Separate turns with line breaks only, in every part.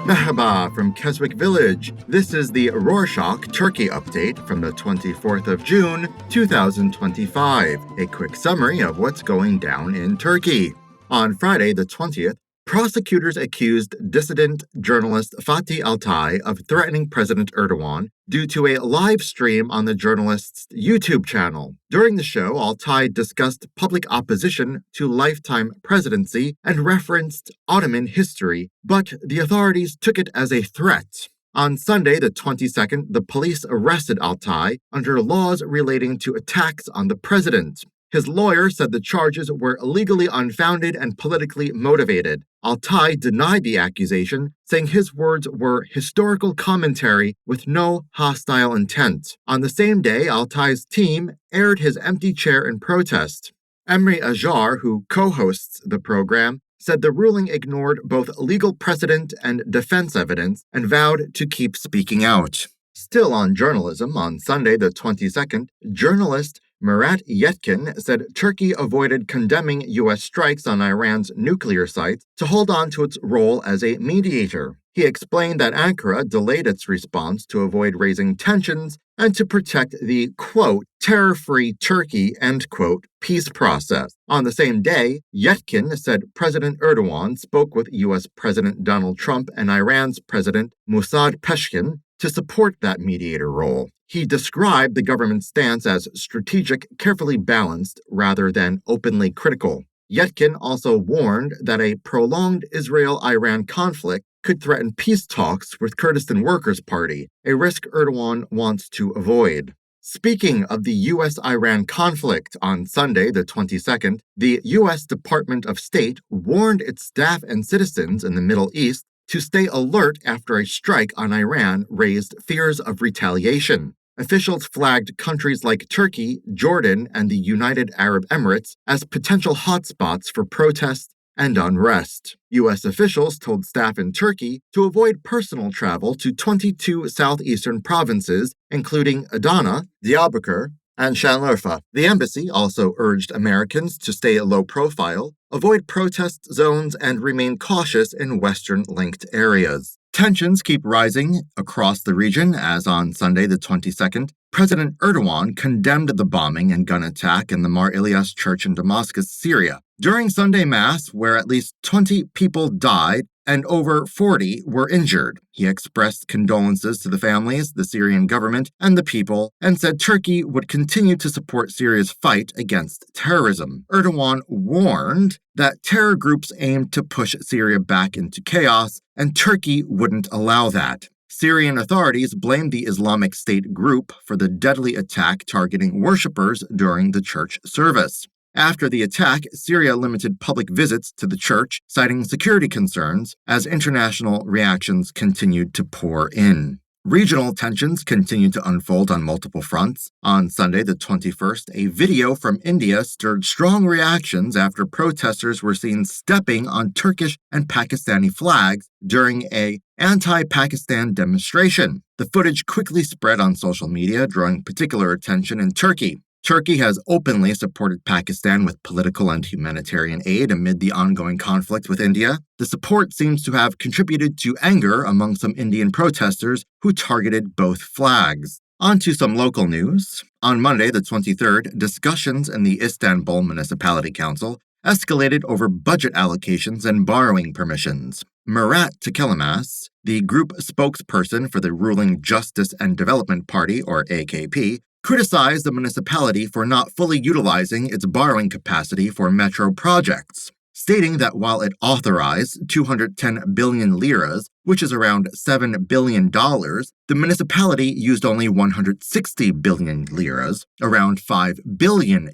Merhaba from Keswick Village. This is the Rorschach Turkey update from the 24th of June, 2025. A quick summary of what's going down in Turkey. On Friday the 20th, prosecutors accused dissident journalist Fatih Altay of threatening President Erdogan due to a live stream on the journalist's YouTube channel. During the show, Altay discussed public opposition to lifetime presidency and referenced Ottoman history, but the authorities took it as a threat. On Sunday, the 22nd, the police arrested Altay under laws relating to attacks on the president. His lawyer said the charges were legally unfounded and politically motivated. Altay denied the accusation, saying his words were historical commentary with no hostile intent. On the same day, Altay's team aired his empty chair in protest. Emre Ajar, who co-hosts the program, said the ruling ignored both legal precedent and defense evidence and vowed to keep speaking out. Still on journalism, on Sunday the 22nd, journalist Murat Yetkin said Turkey avoided condemning U.S. strikes on Iran's nuclear sites to hold on to its role as a mediator. He explained that Ankara delayed its response to avoid raising tensions and to protect the, quote, terror-free Turkey, end quote, peace process. On the same day, Yetkin said President Erdogan spoke with U.S. President Donald Trump and Iran's President Mossad Peshkin to support that mediator role. He described the government's stance as strategic, carefully balanced, rather than openly critical. Yetkin also warned that a prolonged Israel-Iran conflict could threaten peace talks with Kurdistan Workers' Party, a risk Erdogan wants to avoid. Speaking of the U.S.-Iran conflict, on Sunday, the 22nd, the U.S. Department of State warned its staff and citizens in the Middle East to stay alert after a strike on Iran raised fears of retaliation. Officials flagged countries like Turkey, Jordan, and the United Arab Emirates as potential hotspots for protests and unrest. U.S. officials told staff in Turkey to avoid personal travel to 22 southeastern provinces, including Adana, Diyarbakir, and Şanlıurfa. The embassy also urged Americans to stay low profile, avoid protest zones, and remain cautious in Western-linked areas. Tensions keep rising across the region as on Sunday the 22nd, President Erdogan condemned the bombing and gun attack in the Mar Ilyas Church in Damascus, Syria. During Sunday Mass, where at least 20 people died and over 40 were injured, he expressed condolences to the families, the Syrian government, and the people, and said Turkey would continue to support Syria's fight against terrorism. Erdogan warned that terror groups aimed to push Syria back into chaos, and Turkey wouldn't allow that. Syrian authorities blamed the Islamic State group for the deadly attack targeting worshippers during the church service. After the attack, Syria limited public visits to the church, citing security concerns, as international reactions continued to pour in. Regional tensions continued to unfold on multiple fronts. On Sunday, the 21st, a video from India stirred strong reactions after protesters were seen stepping on Turkish and Pakistani flags during an anti-Pakistan demonstration. The footage quickly spread on social media, drawing particular attention in Turkey. Turkey has openly supported Pakistan with political and humanitarian aid amid the ongoing conflict with India. The support seems to have contributed to anger among some Indian protesters who targeted both flags. On to some local news. On Monday, the 23rd, discussions in the Istanbul Municipality Council escalated over budget allocations and borrowing permissions. Murat Tekelemas, the group spokesperson for the ruling Justice and Development Party, or AKP, criticized the municipality for not fully utilizing its borrowing capacity for metro projects, stating that while it authorized 210 billion liras, which is around $7 billion, the municipality used only 160 billion liras, around $5 billion.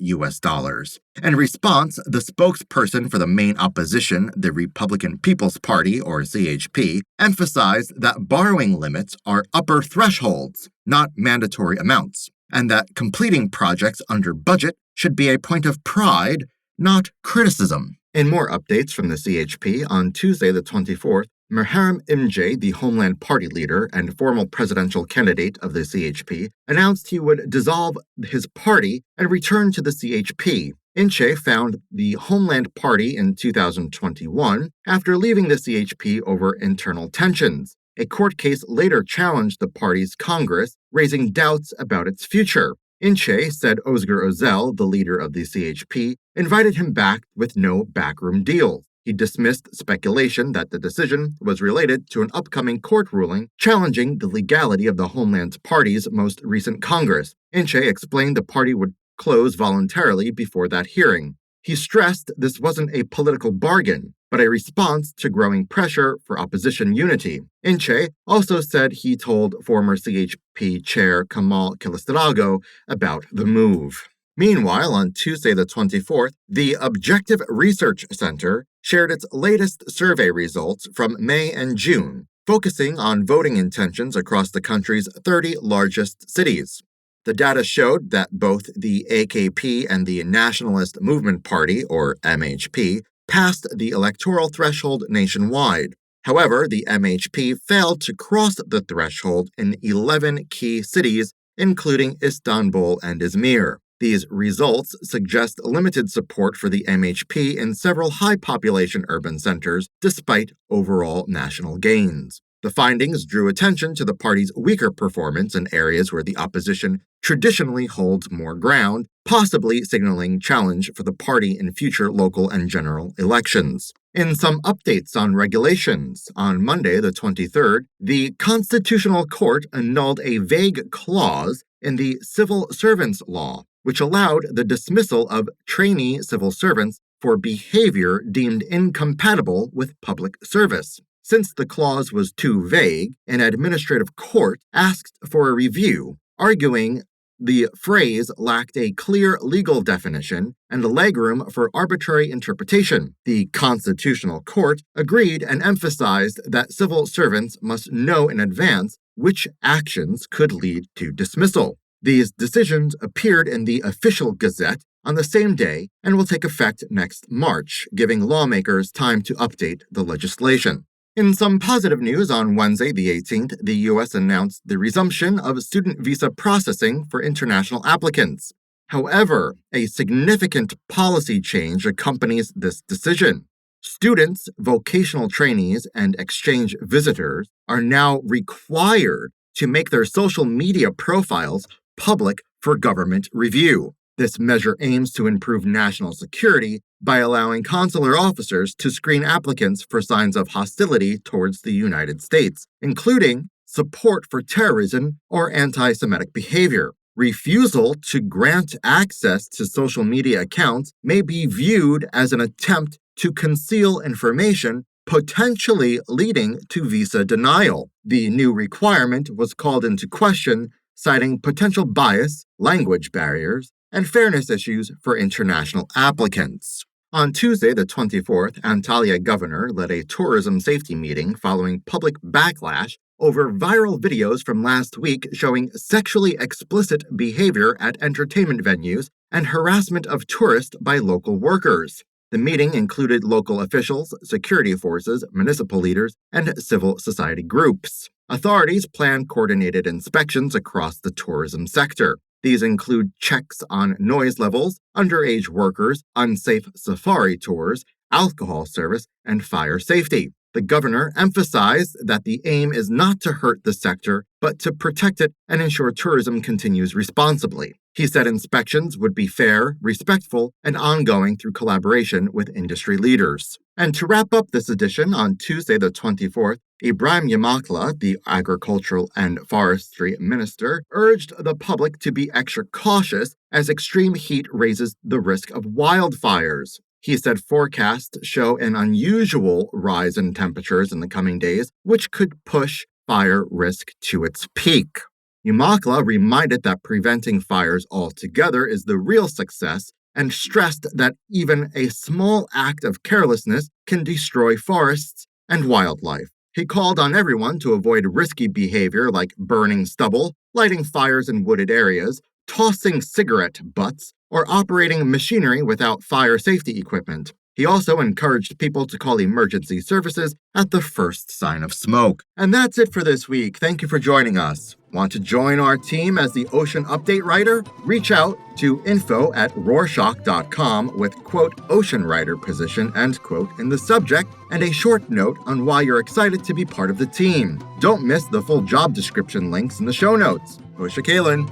In response, the spokesperson for the main opposition, the Republican People's Party, or CHP, emphasized that borrowing limits are upper thresholds, not mandatory amounts, and that completing projects under budget should be a point of pride, not criticism. In more updates from the CHP, on Tuesday the 24th, Muharrem İnce, the Homeland Party leader and formal presidential candidate of the CHP, announced he would dissolve his party and return to the CHP. Inche found the Homeland Party in 2021 after leaving the CHP over internal tensions. A court case later challenged the party's Congress, raising doubts about its future. Inche said Özgür Özel, the leader of the CHP, invited him back with no backroom deals. He dismissed speculation that the decision was related to an upcoming court ruling challenging the legality of the Homeland Party's most recent Congress. Inche explained the party would close voluntarily before that hearing. He stressed this wasn't a political bargain, but a response to growing pressure for opposition unity. Inche also said he told former CHP chair Kemal Kılıçdaroğlu about the move. Meanwhile, on Tuesday the 24th, the Objective Research Center shared its latest survey results from May and June, focusing on voting intentions across the country's 30 largest cities. The data showed that both the AKP and the Nationalist Movement Party, or MHP, passed the electoral threshold nationwide. However, the MHP failed to cross the threshold in 11 key cities, including Istanbul and Izmir. These results suggest limited support for the MHP in several high-population urban centers, despite overall national gains. The findings drew attention to the party's weaker performance in areas where the opposition traditionally holds more ground, possibly signaling challenge for the party in future local and general elections. In some updates on regulations, on Monday the 23rd, the Constitutional Court annulled a vague clause in the Civil Servants Law, which allowed the dismissal of trainee civil servants for behavior deemed incompatible with public service. Since the clause was too vague, an administrative court asked for a review, arguing the phrase lacked a clear legal definition and legroom for arbitrary interpretation. The Constitutional Court agreed and emphasized that civil servants must know in advance which actions could lead to dismissal. These decisions appeared in the official Gazette on the same day and will take effect next March, giving lawmakers time to update the legislation. In some positive news, on Wednesday, the 18th, the U.S. announced the resumption of student visa processing for international applicants. However, a significant policy change accompanies this decision. Students, vocational trainees, and exchange visitors are now required to make their social media profiles public for government review. This measure aims to improve national security by allowing consular officers to screen applicants for signs of hostility towards the United States, including support for terrorism or anti-Semitic behavior. Refusal to grant access to social media accounts may be viewed as an attempt to conceal information, potentially leading to visa denial. The new requirement was called into question, citing potential bias, language barriers, and fairness issues for international applicants. On Tuesday, the 24th, Antalya governor led a tourism safety meeting following public backlash over viral videos from last week showing sexually explicit behavior at entertainment venues and harassment of tourists by local workers. The meeting included local officials, security forces, municipal leaders, and civil society groups. Authorities plan coordinated inspections across the tourism sector. These include checks on noise levels, underage workers, unsafe safari tours, alcohol service, and fire safety. The governor emphasized that the aim is not to hurt the sector, but to protect it and ensure tourism continues responsibly. He said inspections would be fair, respectful, and ongoing through collaboration with industry leaders. And to wrap up this edition, on Tuesday the 24th, Ibrahim Yamakla, the Agricultural and Forestry Minister, urged the public to be extra cautious as extreme heat raises the risk of wildfires. He said forecasts show an unusual rise in temperatures in the coming days, which could push fire risk to its peak. Yamakla reminded that preventing fires altogether is the real success and stressed that even a small act of carelessness can destroy forests and wildlife. He called on everyone to avoid risky behavior like burning stubble, lighting fires in wooded areas, tossing cigarette butts, or operating machinery without fire safety equipment. He also encouraged people to call emergency services at the first sign of smoke. And that's it for this week. Thank you for joining us. Want to join our team as the Ocean Update writer? Reach out to info@rorschach.com with quote ocean writer position end quote in the subject and a short note on why you're excited to be part of the team. Don't miss the full job description links in the show notes. Osha Kalin.